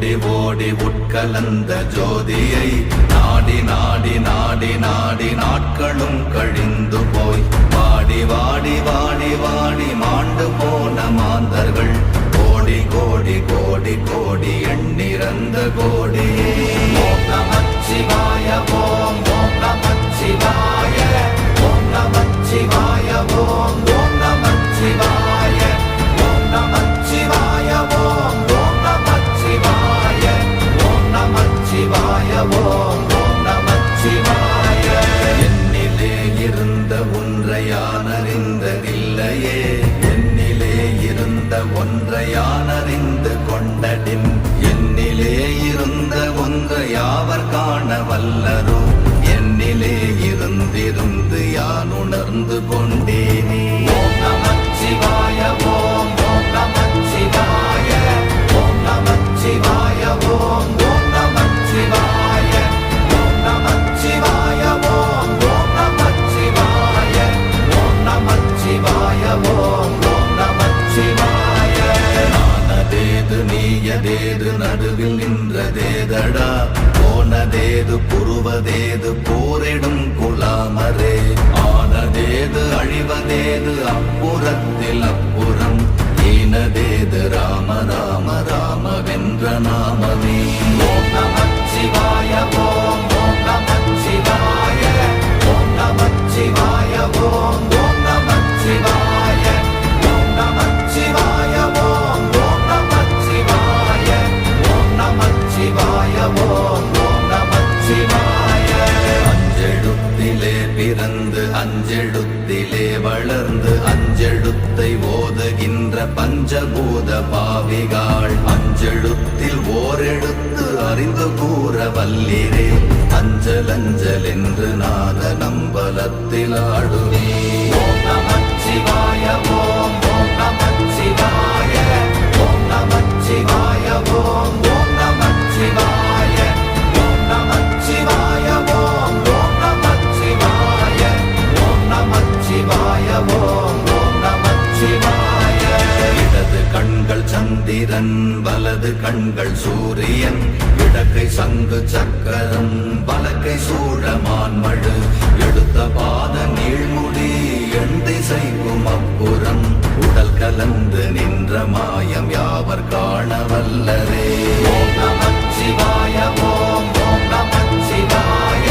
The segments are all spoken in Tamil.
ஓடி ஓடி உட்கலந்த ஜோதியை நாடி நாடி நாடி நாடி நாட்களும் கழிந்து போய் வாடி வாடி வாடி வாடி மாண்டு போன மாந்தர்கள் கோடி கோடி கோடி கோடி எண்ணிறந்த கோடி. ஓம் நமச்சிவாய ஓம் ஓம் நமச்சிவாய ஓம் நமச்சிவாய ஓம் ஓம் நமச்சிவாய ஓம் நமச்சிவாய ஓம் ஓம் நமச்சிவாய ஓம் நமச்சிவாய ஓம் ஓம் நமச்சிவாய. என்னிலே இருந்த ஒன்றை யான் அறிந்ததில்லையே, என்னிலே இருந்த ஒன்றை யான் அறிந்து கொண்டடின், என்னிலே இருந்த ஒன்றை யாவர் காண வல்லரோ, என்னிலே இருந்திருந்து யான் உணர்ந்து கொண்டேனே. ஓம் நமச்சிவாய ஓம் ஓம் நமச்சிவாய ஓம் நமச்சிவாய ஓம் ஓம் நமச்சிவாய ஓம் நமச்சிவாய ஓம் ஓம் நமச்சிவாய ஓம் நமச்சிவாய ஓம் ஓம் நமச்சிவாய. நானதேது நீயதேது நடுவில் நின்றதேதடா, போனதேது புருவதேது போரிடும் குலாமரே, ஆனதேது அழிவதேது அப்புறத்தில் அப்புறம், ஈனதேது ராம ராம ராமவென்ற நாமமே. ஓம் நமச்சிவாய ஓம் ஓம் நமச்சிவாய ஓம் நமச்சிவாய ஓம் ஓம் நமச்சிவாய ஓம் நமச்சிவாய ஓம் ஓம் நமச்சிவாய ஓம் நமச்சிவாய ஓம் ஓம் நமச்சிவாய. அஞ்செழுத்திலே பிறந்து அஞ்செழுத்திலே வளர்ந்து அஞ்செழுத்தை ஓதுகின்ற பஞ்சபூத பாவிகாள், அஞ்செழுத்தில் ஓரெழுத்து அறிந்து கூற வல்லிரே, அஞ்சல் அஞ்சல் என்று நாத நம்பலத்தில் ஆடுவே. ஓம் நமச்சிவாய ஓம் ஓம் நமச்சிவாய ஓம் நமச்சிவாய ஓம் ஓம் நமச்சிவாய ஓம் நமச்சிவாய ஓம் ஓம் நமச்சிவாய ஓம் நமச்சிவாய ஓம் ஓம் நமச்சிவாய. இடது கண்கள் சந்திரன் வலது கண்கள் சூரியன், இடக்கை சங்கு சக்கரம் வலக்கை சூழமான்மழு, எடுத்த பாத நீழ்முடி எண் திசைக்கும் அப்புறம், உடல் கலந்து நின்ற மாயம் யாவர் காண வல்லரே. ஓம் நமச்சிவாய ஓம் ஓம் நமச்சிவாய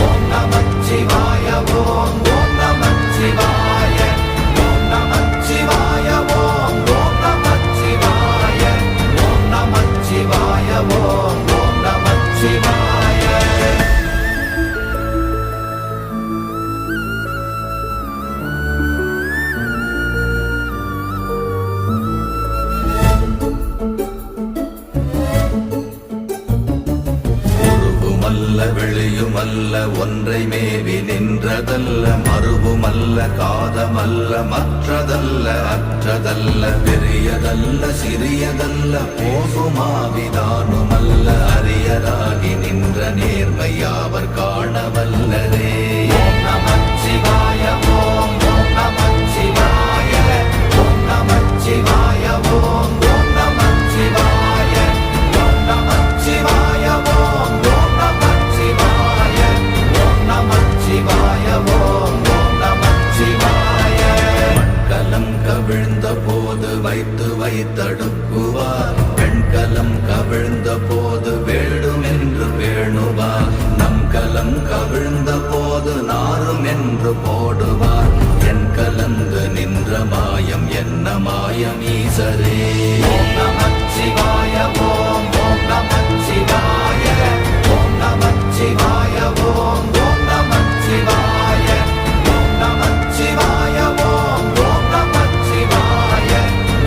ஓம் நமச்சிவாய ஓம் ஓம் நமச்சிவாய ஓம் நமச்சிவாய ஓம் ஓம் நமச்சிவாய ஓம் நமச்சிவாய ஓம் ஓம் நமச்சிவாய. வெளியுமல்ல ஒன்றை மேவி நின்றதல்ல, மறுவுமல்ல காதமல்ல மற்றதல்ல அற்றதல்ல, பெரியதல்ல சிறியதல்ல போகுமாவிதானுமல்ல, அரியதாகி நின்ற நேர்மை யாவர் காண வல்லரே. ஓம் நமச்சிவாய ஓம் ஓம் நமச்சிவாய ஓம் நமச்சிவாய ஓம் ஓம் நமச்சிவாய ஓம் நமச்சிவாய ஓம் ஓம் நமச்சிவாய ஓம் நமச்சிவாய ஓம் ஓம் நமச்சிவாய. மண்கலம் கவிழ்ந்த போது வைத்து வைத்தடுக்குவார், பெண்கலம் கவிழ்ந்த போது வேடும் என்று வேணுவார், நம் கலம் கவிழ்ந்த போது நாரும் என்று போடுவார், என் கலந்து நின்ற மாயம் என்ன மாயம் ஈசரே. ஓம் நமச்சிவாய ஓம் ஓம் நமச்சிவாய ஓம் நமச்சிவாய ஓம் ஓம் நமச்சிவாய ஓம் நமச்சிவாய ஓம் ஓம் நமச்சிவாய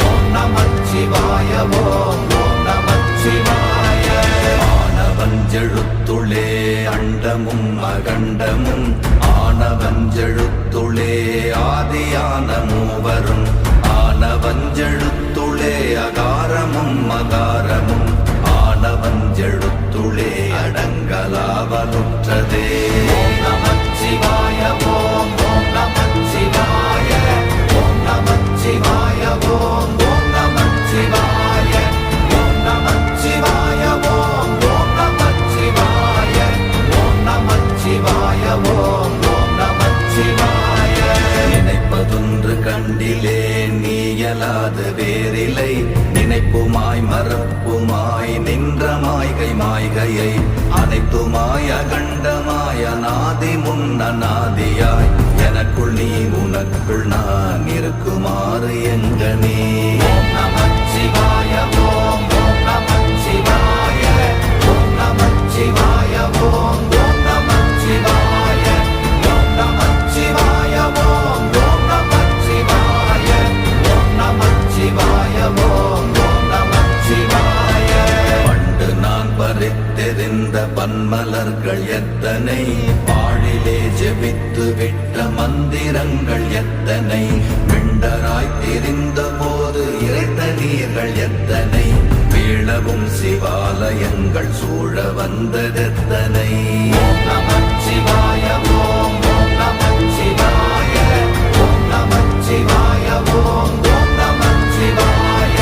ஓம் நமச்சிவாய ஓம் ஓம் நமச்சிவாய. ஆனவஞ்செழுத்துளே அண்டமும் அகண்டமும், ஆனவஞ்செழுத்துளே ஆதியான மூவரும், ஆனவஞ்செழுத்துளே அகாரமும் அகாரமும், ஆனவஞ்செழுத்துளே அடங்கலாவலுற்றதே. ஓம் நமச்சிவாய ஓம் ஓம் நமச்சிவாய ஓம் நமச்சிவாய ஓம் ஓம் நமச்சிவாய ஓம் நமச்சிவாய செயலாது வேறில்லை நினைப்புமாய் மறப்புமாய் நின்ற மாய்கை மாய்கையை அனைத்துமாய் அகண்டமாய் அநாதி முன்னநாதியாய் எனக்குள் நீ உனக்குள் நான் இருக்குமாறு எங்கனே ஓம் நமச்சிவாய ஓம் ஓம் நமச்சிவாய ஓம் நமச்சிவாய ஓம் ஓம் நமச்சிவாய ஓம் நமச்சிவாய ஓம் ஓம் நமச்சிவாய ஓம் நமச்சிவாய ஓம் ஓம் நமச்சிவாய பண்டு நான் பறித்தெறிந்த பன்மலர்கள் எத்தனை பாழிலே ஜெபித்து விட்ட மந்திரங்கள் எத்தனை மிண்டராய் தெரிந்த போது இறைத்த நீர்கள் எத்தனை வீழவும் சிவாலயங்கள் சூழ வந்ததெத்தனை ஓம் நமச்சிவாய ஓம் ஓம் நமச்சிவாய ஓம் நமச்சிவாய ஓம் ஓம் நமச்சிவாய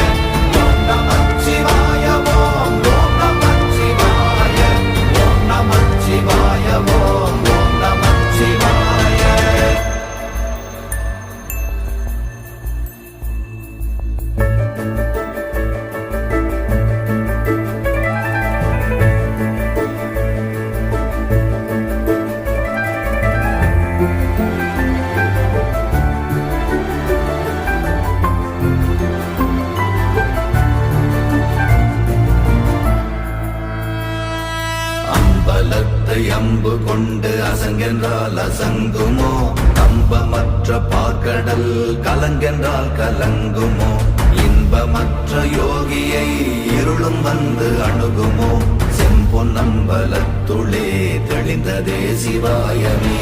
ஓம் நமச்சிவாய ஓம் ஓம் நமச்சிவாய ஓம் நமச்சிவாய ஓம் ஓம் நமச்சிவாய அம்பலத்தை அம்பு கொண்டு அசங்கென்றால் அசங்குமோ கம்பமற்ற பார்க்கடல் கலங்கென்றால் கலங்குமோ இன்பமற்ற யோகியை இருளும் வந்து அணுகுமோ செம்பொன்னம்பலத்துளே தெளிந்ததே சிவாயமே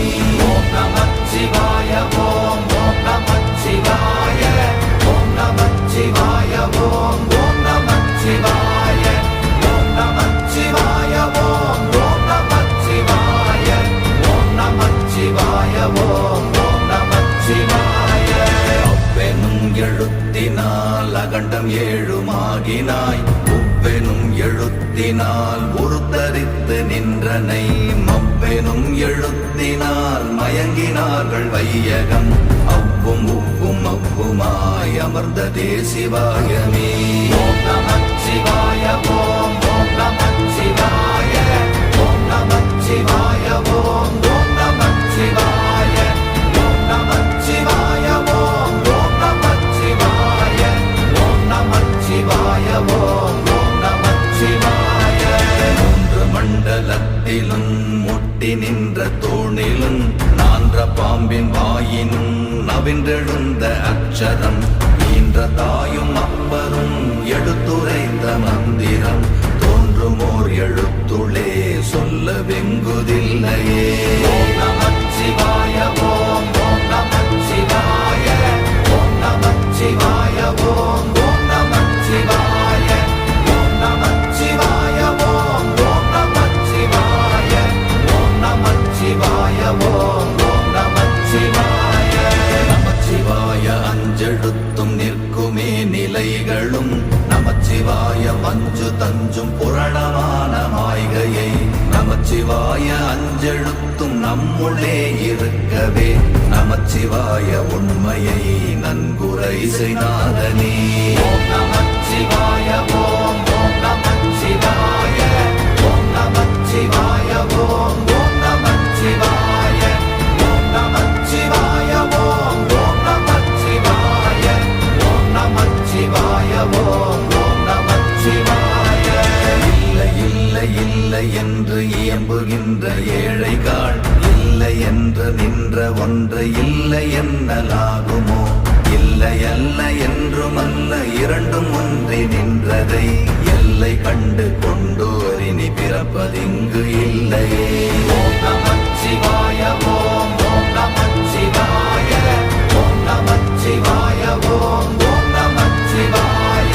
ஓம் நமச்சிவாய ஓம் ஓம் நமச்சிவாய ஓம் நமச்சிவாய ஓம் ஓம் நமச்சிவாய ஓம் நமச்சிவாய ஓம் ஓம் நமச்சிவாய ஓம் நமச்சிவாய ஓம் ஓம் நமச்சிவாய அவ்வெனும் எழுத்தினால் அகண்டம் ஏழுமாகினாய் உவ்வெனும் எழுத்தினால் உருத்தரித்து நின்றனை மவ்வெனும் எழுத்தினால் மயங்கினார்கள் வையகம் அவ்வும் உவ்வும் அவ்வுமாய் அமர்ந்ததே சிவாயமே ஓம் நமச்சிவாய ஓம் ஓம் நமச்சிவாய ஓம் நமச்சிவாய ஓம் ஓம் நமச்சிவாய ஓம் நமச்சிவாய ஓம் ஓம் நமச்சிவாய ஓம் நமச்சிவாய ஓம் ஓம் நமச்சிவாய மூன்று மண்டலத்திலும் முட்டி நின்ற தூணிலும் நான்ற பாம்பின் வாயினும் நவின்றெழுந்த அக்ஷரம் ஈன்ற தாயும் அப்பரும் எடுத்துரைந்த மந்திரம் தோன்றுமோர் எழுத்துளே சொல்ல வெங்குதில்லையே ஓம் நமச்சிவாய ஓம் ஓம் நமச்சிவாய ஓம் நமச்சிவாய ஓம் ஓம் நமச்சிவாய ஓம் நமச்சிவாய ஓம் ஓம் நமச்சிவாய ஓம் நமச்சிவாய ஓம் ஓம் நமச்சிவாய நமச்சிவாய அஞ்செழுத்தும் நிற்குமே நிலைகளும் நமச்சிவாய மஞ்சு தஞ்சும் புரணமான மாய்கையை நமச்சிவாய அஞ்செழுத்தும் நம்முள்ளே இருக்கவே நமச்சிவாய உண்மையை நன்குரை செய்நாதனே ஓம் நமச்சிவாய ஓம் ஓம் நமச்சிவாய ஓம் நமச்சிவாய ஓம் ஓம் நமச்சிவாய ஓம் நமச்சிவாய ஓம் ஓம் நமச்சிவாய ஓம் நமச்சிவாய ஓம் ஓம் நமச்சிவாய இல்லை இல்லை இல்லை என்று இயம்புகின்ற ஏழைகாள் இல்லை என்று நின்ற ஒன்று இல்லை என்னலாகுமோ இல்லை அல்ல என்றுமல்ல இரண்டும் ஒன்றி நின்றதை எல்லை கண்டு கொண்டோரினி பிறப்பதிங்கு இல்லையே ஓம் நமச்சிவாய ஓம் ஓம் நமச்சிவாய ஓம் நமச்சிவாய ஓம் ஓம் நமச்சிவாய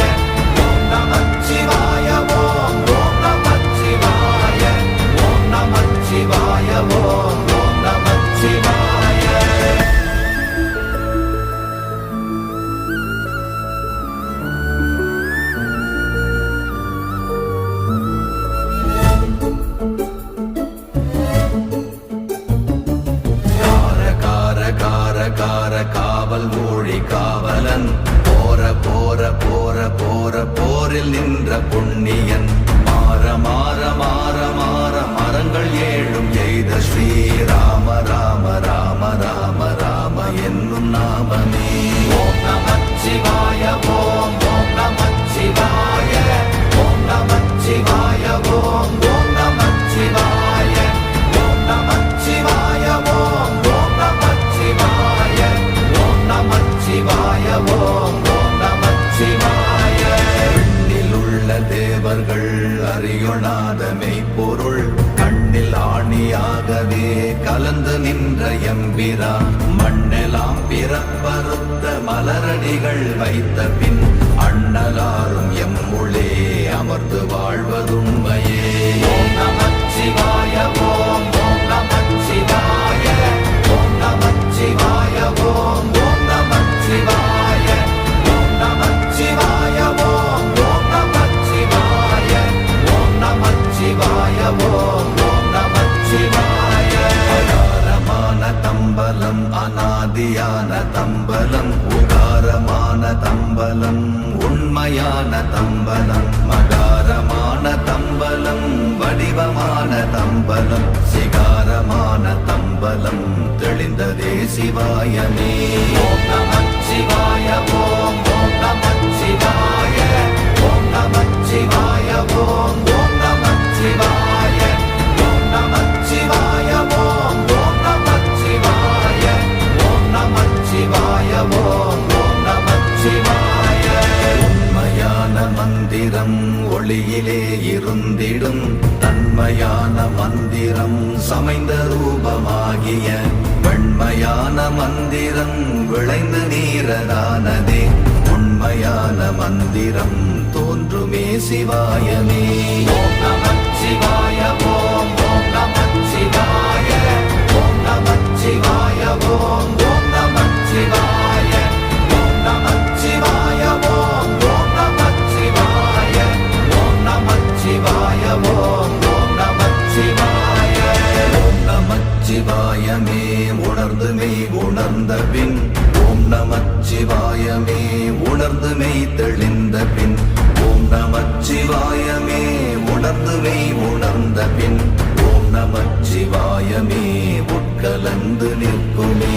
ஓம் நமச்சிவாய ஓம் ஓம் நமச்சிவாய ஓம் நமச்சிவாய ஓம் ஓம் நமச்சிவாய போரில் நின்ற புண்ணியன் மாற மாற மாற மாற மரங்கள் ஏழும் எய்த ஸ்ரீராம ராம ராம ராம ராம என்னும் நாமமே. ஓம் நமச்சிவாய ஓம் ஓம் நமச்சிவாய ஓம் நமச்சிவாய ஓம் ஓம் நமச்சிவாய ஓம் நமச்சிவாய ஓம் ஓம் நமச்சிவாய ஓம் நமச்சிவாய ஓம் ஓம் நமச்சிவாய. எண்ணில் உள்ள தேவர்கள் அறியொணாத மெய்ப்பொருள் கண்ணில் ஆணியாகவே கலந்து நின்ற எம்பிரா மண்ணெலாம் பிறப்பறுத்த மலரடிகள் வைத்த பின் அண்ணலாரும் எம்முளே அமர்ந்து வாழ்வதுண்மையே. ஓம் நமச்சிவாய ஓம் ஓம் நமச்சிவாய ஓம் நமச்சிவாய ஓம் ஓம் நமச்சிவாய ஓம் நமச்சிவாய ஓம் ஓம் நமச்சிவாய ஓம் நமச்சிவாய ஓம் ஓம் நமச்சிவாய. அகாரமான தம்பலம் அநாதியான தம்பலம் உகாரமான தம்பலம் உண்மையான தம்பலம் மகாரமான தம்பலம் வடிவமான தம்பலம் சிகாரமான தம்பலம் தெளிந்ததே சிவாயமே. ஓம் நமச்சிவாய ஓம் ஓம் நமச்சிவாய ஓம் நமச்சிவாய ஓம் ஓம் நமச்சிவாய ஓம் நமச்சிவாய ஓம் ஓம் நமச்சிவாய ஓம் நமச்சிவாய ஓம் ஓம் நமச்சிவாய. உண்மையான மந்திரம் ஒளியிலே இருந்திடும் தன்மையான மந்திரம் சமைந்த ரூபமாகிய வெண்மையான மந்திரம் விளைந்து நீரதானதே உண்மையான மந்திரம் தோன்றுமே சிவாயமே. ஓம் நமச்சிவாய ஓம் ஓம் நமச்சிவாய ஓம் நமச்சிவாய ஓம் ஓம் நமச்சிவாய ஓம் நமச்சிவாய ஓம் ஓம் நமச்சிவாய ஓம் நமச்சிவாய ஓம் ஓம் நமச்சிவாய. ஓம் நமச்சிவாயமே உணர்ந்து மெய் உணர்ந்த பின் ஓம் நமச்சிவாயமே உணர்ந்து மெய் தெளிந்த பின் ஓம் நமச்சிவாயமே உணர்ந்து மெய் உணர்ந்த பின் ஓம் நமச்சிவாயமே உட்கலந்து நிற்குமே.